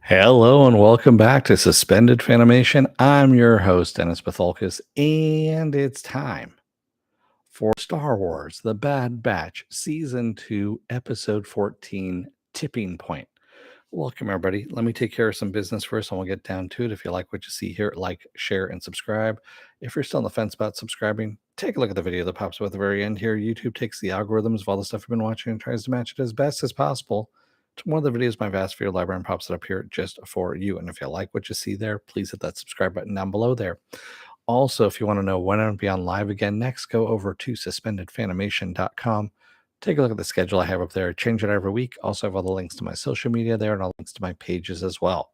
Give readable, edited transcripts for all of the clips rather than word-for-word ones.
Hello and welcome back to Suspended Fanimation. I'm your host, Dennis Bithoulkas, and it's time for Star Wars The Bad Batch, Season 2, Episode 14, Tipping Point. Welcome, everybody. Let me take care of some business first, and we'll get down to it. If you like what you see here, like, share, and subscribe. If you're still on the fence about subscribing, take a look at the video that pops up at the very end here. YouTube takes the algorithms of all the stuff you've been watching and tries to match it as best as possible to one of the videos in my vast video library and pops it up here just for you. And if you like what you see there, please hit that subscribe button down below there. Also, if you want to know when I'm going to be on live again next, go over to suspendedfanimation.com. Take a look at the schedule I have up there. Change it every week. Also have all the links to my social media there and all links to my pages as well.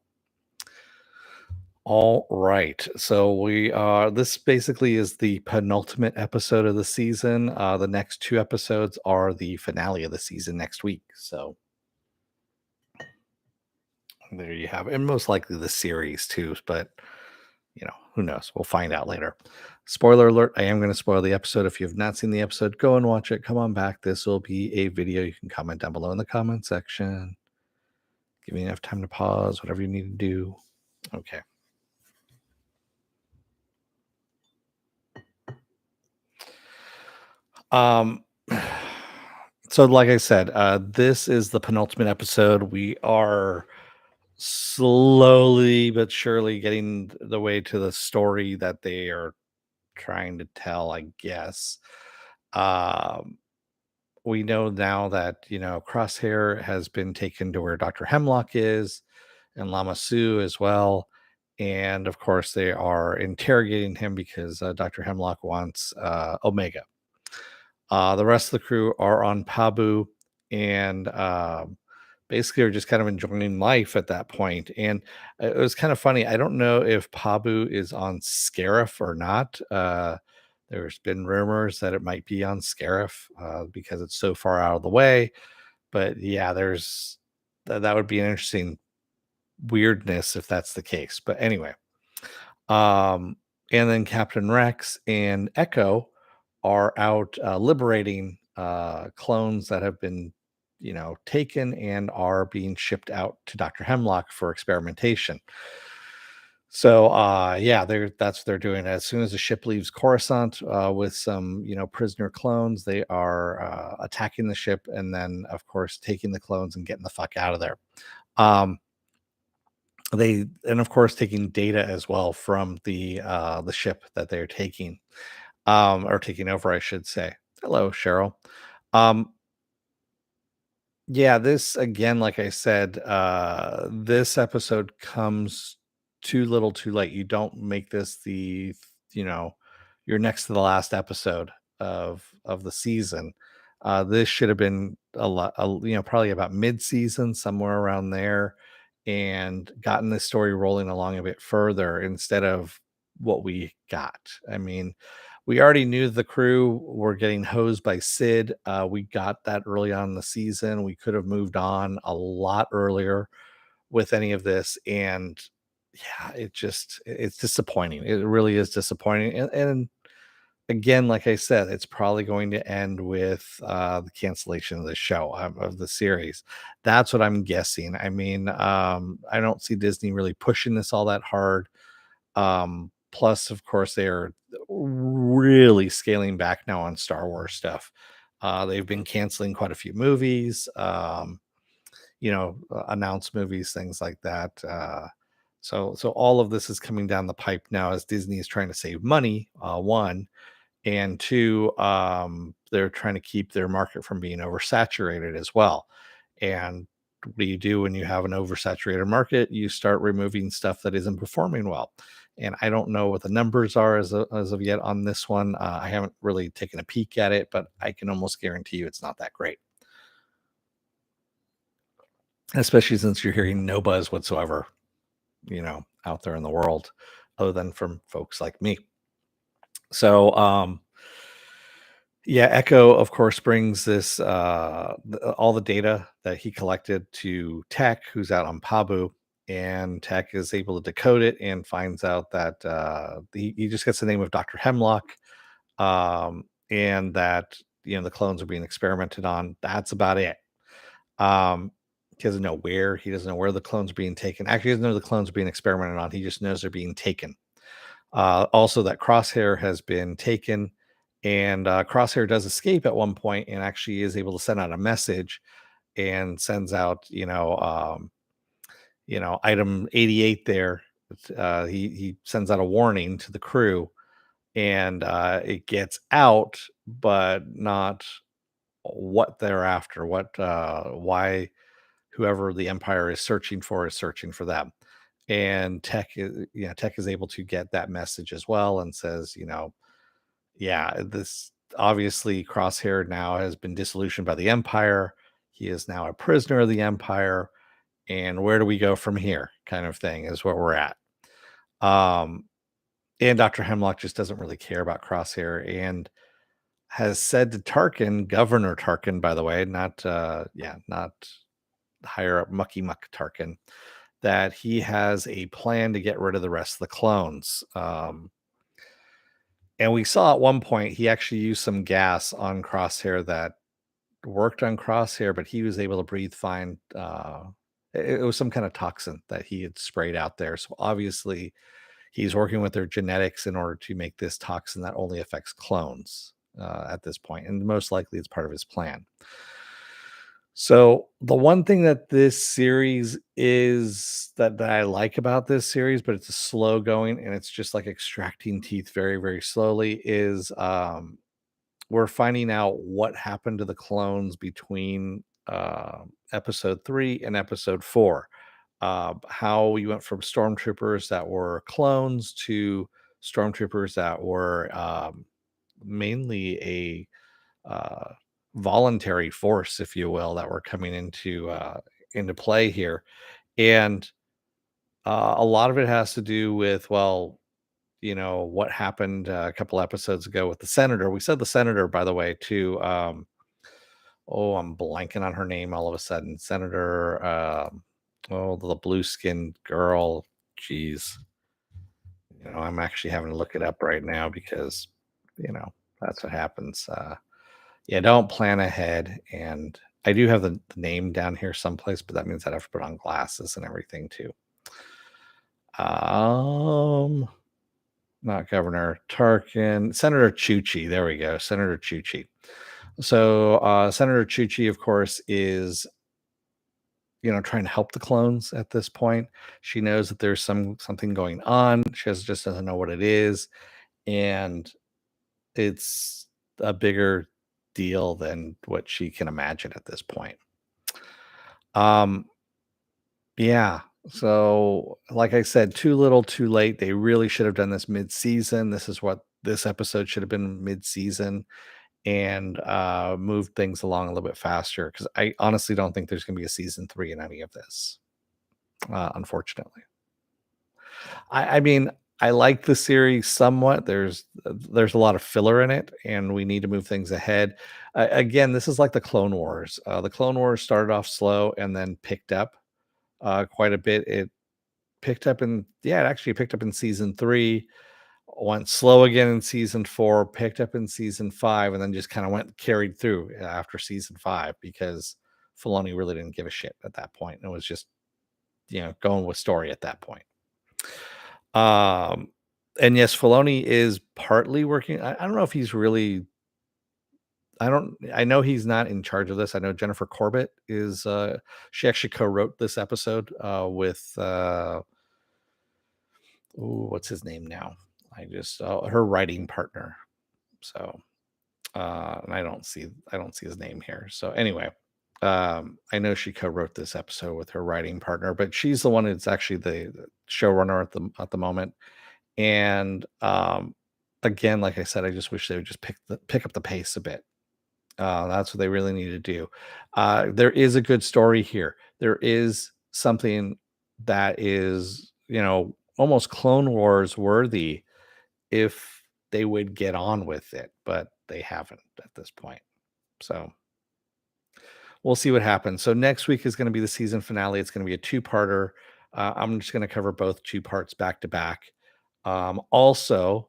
All right. So we are this basically is the penultimate episode of the season. The next two episodes are the finale of the season next week. So there you have it. And most likely the series too, but who knows? We'll find out later. Spoiler alert, I am going to spoil the episode. If you have not seen the episode, go and watch it. Come on back. This will be a video. You can comment down below in the comment section. Give me enough time to pause, whatever you need to do. Okay. So like I said, this is the penultimate episode. We are slowly but surely getting the way to the story that they are trying to tell, I guess. Um, we know now that, Crosshair has been taken to where Dr. Hemlock is and Lama Su as well. And of course, they are interrogating him because Dr. Hemlock wants Omega. The rest of the crew are on Pabu and basically are just kind of enjoying life at that point. And it was kind of funny. I don't know if Pabu is on Scarif or not. There's been rumors that it might be on Scarif because it's so far out of the way. But yeah, that would be an interesting weirdness if that's the case. But anyway, um, and then Captain Rex and Echo are out liberating clones that have been, taken and are being shipped out to Dr. Hemlock for experimentation. So yeah, that's what they're doing. As soon as the ship leaves Coruscant with some, prisoner clones, they are attacking the ship and then of course taking the clones and getting the fuck out of there. Um, and of course taking data as well from the ship that they're taking, or taking over, I should say. Hello, Cheryl. Um, yeah, this again, like I said, this episode comes too little too late. You don't make this you know, you're next to the last episode of the season. This should have been a lot, probably about mid-season, somewhere around there, and gotten this story rolling along a bit further instead of what we got. I mean, we already knew the crew were getting hosed by Sid. We got that early on in the season. We could have moved on a lot earlier with any of this. And yeah, it's disappointing. It really is disappointing. And again, like I said, it's probably going to end with the cancellation of the show, of the series. That's what I'm guessing. I mean, I don't see Disney really pushing this all that hard. Plus, of course, they are really scaling back now on Star Wars stuff. They've been canceling quite a few movies, announced movies, things like that. So all of this is coming down the pipe now as Disney is trying to save money. One and two, they're trying to keep their market from being oversaturated as well. And what do you do when you have an oversaturated market? You start removing stuff that isn't performing well. And I don't know what the numbers are as of yet on this one. I haven't really taken a peek at it, but I can almost guarantee you it's not that great, especially since you're hearing no buzz whatsoever, out there in the world, other than from folks like me. So, yeah, Echo, of course, brings this all the data that he collected to Tech, who's out on Pabu, and Tech is able to decode it and finds out that he just gets the name of Dr. Hemlock, and that the clones are being experimented on. That's about it. Um, He doesn't know where. He doesn't know where the clones are being taken. Actually, he doesn't know the clones are being experimented on. He just knows they're being taken. Also, that Crosshair has been taken, and Crosshair does escape at one point, and actually is able to send out a message, and sends out, item 88 there. He sends out a warning to the crew, and it gets out, but not what they're after. Why whoever the Empire is searching for them. And Tech is able to get that message as well, and says, yeah, this obviously Crosshair now has been disillusioned by the Empire. He is now a prisoner of the Empire, and where do we go from here? Kind of thing is where we're at. Um, and Dr. Hemlock just doesn't really care about Crosshair, and has said to Tarkin, Governor Tarkin, by the way, not higher up Mucky Muck Tarkin, that he has a plan to get rid of the rest of the clones. And we saw at one point he actually used some gas on Crosshair that worked on Crosshair, but he was able to breathe fine. It was some kind of toxin that he had sprayed out there. So obviously, he's working with their genetics in order to make this toxin that only affects clones at this point, and most likely it's part of his plan. So the one thing that this series is that I like about this series, but it's a slow going and it's just like extracting teeth very, very slowly, is we're finding out what happened to the clones between episode 3 and episode 4. How we went from stormtroopers that were clones to stormtroopers that were mainly a voluntary force, if you will, that were coming into play here. And a lot of it has to do with, well, what happened a couple episodes ago with the senator. We said the senator, by the way, too. Oh, I'm blanking on her name all of a sudden. Senator, the blue skinned girl. Jeez. I'm actually having to look it up right now because, you know, that's what happens. Yeah, don't plan ahead. And I do have the name down here someplace, but that means I'd have to put on glasses and everything too. Not Governor Tarkin, Senator Chuchi. There we go, Senator Chuchi. So Senator Chuchi, of course, is trying to help the clones at this point. She knows that there's something going on. She just doesn't know what it is, and it's a bigger deal than what she can imagine at this point. Yeah. So, like I said, too little, too late. They really should have done this mid-season. This is what this episode should have been mid-season, and moved things along a little bit faster, because I honestly don't think there's going to be a season 3 in any of this, unfortunately. I mean, I like the series somewhat. There's a lot of filler in it, and we need to move things ahead. Again, this is like the Clone Wars. The Clone Wars started off slow and then picked up quite a bit. It actually picked up in season 3, went slow again in season 4, picked up in season 5, and then just kind of went carried through after season 5, because Filoni really didn't give a shit at that point. It was just going with story at that point. And yes, Filoni is partly working. I don't know if he's really. I know he's not in charge of this. I know Jennifer Corbett is. She actually co-wrote this episode with. What's his name now? Her writing partner. So, and I don't see his name here. So anyway, I know she co-wrote this episode with her writing partner, but she's the one that's actually the showrunner at the moment. And again, like I said, I just wish they would just pick up the pace a bit. That's what they really need to do. There is a good story here. There is something that is, almost Clone Wars worthy if they would get on with it, but they haven't at this point. So we'll see what happens. So next week is going to be the season finale. It's going to be a 2-parter. I'm just going to cover both 2 parts back to back. Also,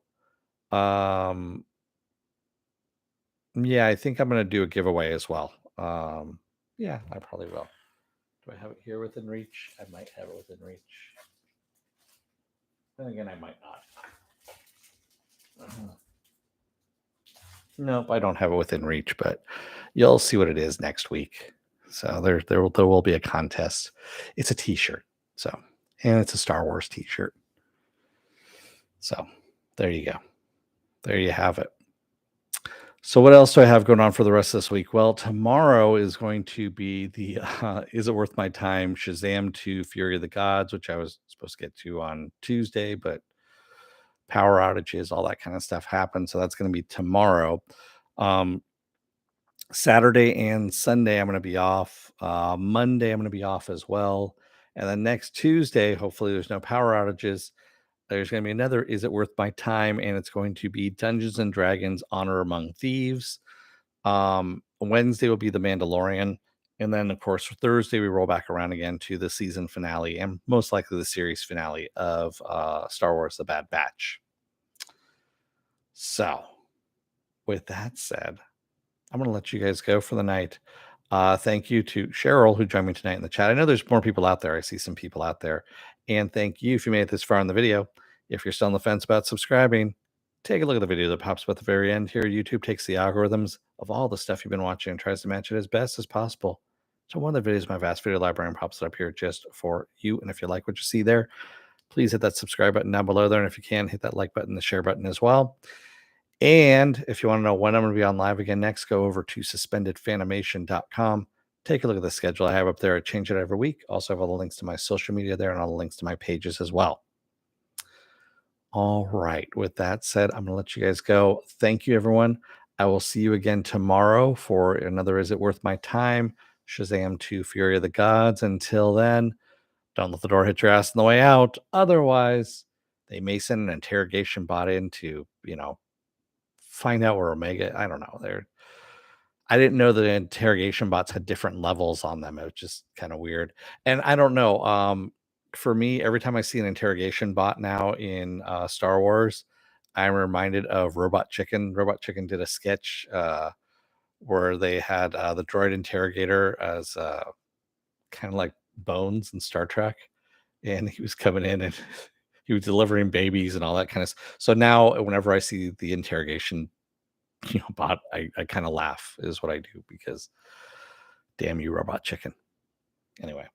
yeah, I think I'm going to do a giveaway as well. Yeah, I probably will. Do I have it here within reach? I might have it within reach. Then again, I might not. Nope, I don't have it within reach, but you'll see what it is next week. So there will be a contest. It's a T-shirt, so and it's a Star Wars T-shirt. So there you go. There you have it. So what else do I have going on for the rest of this week? Well, tomorrow is going to be the Is It Worth My Time Shazam 2 Fury of the Gods, which I was supposed to get to on Tuesday, but power outages, all that kind of stuff happened. So that's going to be tomorrow. Saturday and Sunday, I'm going to be off. Monday, I'm going to be off as well. And then next Tuesday, hopefully there's no power outages. There's going to be another Is It Worth My Time? And it's going to be Dungeons and Dragons Honor Among Thieves. Wednesday will be The Mandalorian. And then, of course, Thursday, we roll back around again to the season finale and most likely the series finale of Star Wars The Bad Batch. So, with that said, I'm going to let you guys go for the night. Thank you to Cheryl, who joined me tonight in the chat. I know there's more people out there. I see some people out there. And thank you if you made it this far in the video. If you're still on the fence about subscribing, take a look at the video that pops up at the very end here. YouTube takes the algorithms of all the stuff you've been watching and tries to match it as best as possible. So one of the videos in my vast video library and pops it up here just for you. And if you like what you see there, please hit that subscribe button down below there. And if you can, hit that like button, the share button as well. And if you want to know when I'm going to be on live again next, go over to suspendedfanimation.com. Take a look at the schedule I have up there. I change it every week. Also have all the links to my social media there and all the links to my pages as well. All right. With that said, I'm going to let you guys go. Thank you, everyone. I will see you again tomorrow for another Is It Worth My Time? Shazam 2 Fury of the Gods. Until then, don't let the door hit your ass on the way out. Otherwise, they may send an interrogation bot in to, find out where Omega. I don't know. I didn't know the interrogation bots had different levels on them. It was just kind of weird. And I don't know. For me, every time I see an interrogation bot now in Star Wars, I'm reminded of Robot Chicken. Robot Chicken did a sketch where they had the droid interrogator as kind of like Bones in Star Trek, and he was coming in and he was delivering babies and all that kind of stuff. So now, whenever I see the interrogation bot, I kind of laugh is what I do, because damn you, Robot Chicken. Anyway,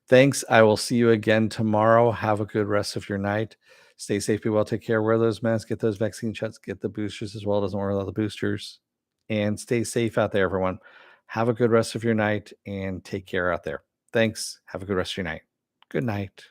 thanks. I will see you again tomorrow. Have a good rest of your night. Stay safe, be well, take care, wear those masks, get those vaccine shots, get the boosters as well. It doesn't worry about the boosters. And stay safe out there, everyone. Have a good rest of your night and take care out there. Thanks. Have a good rest of your night. Good night.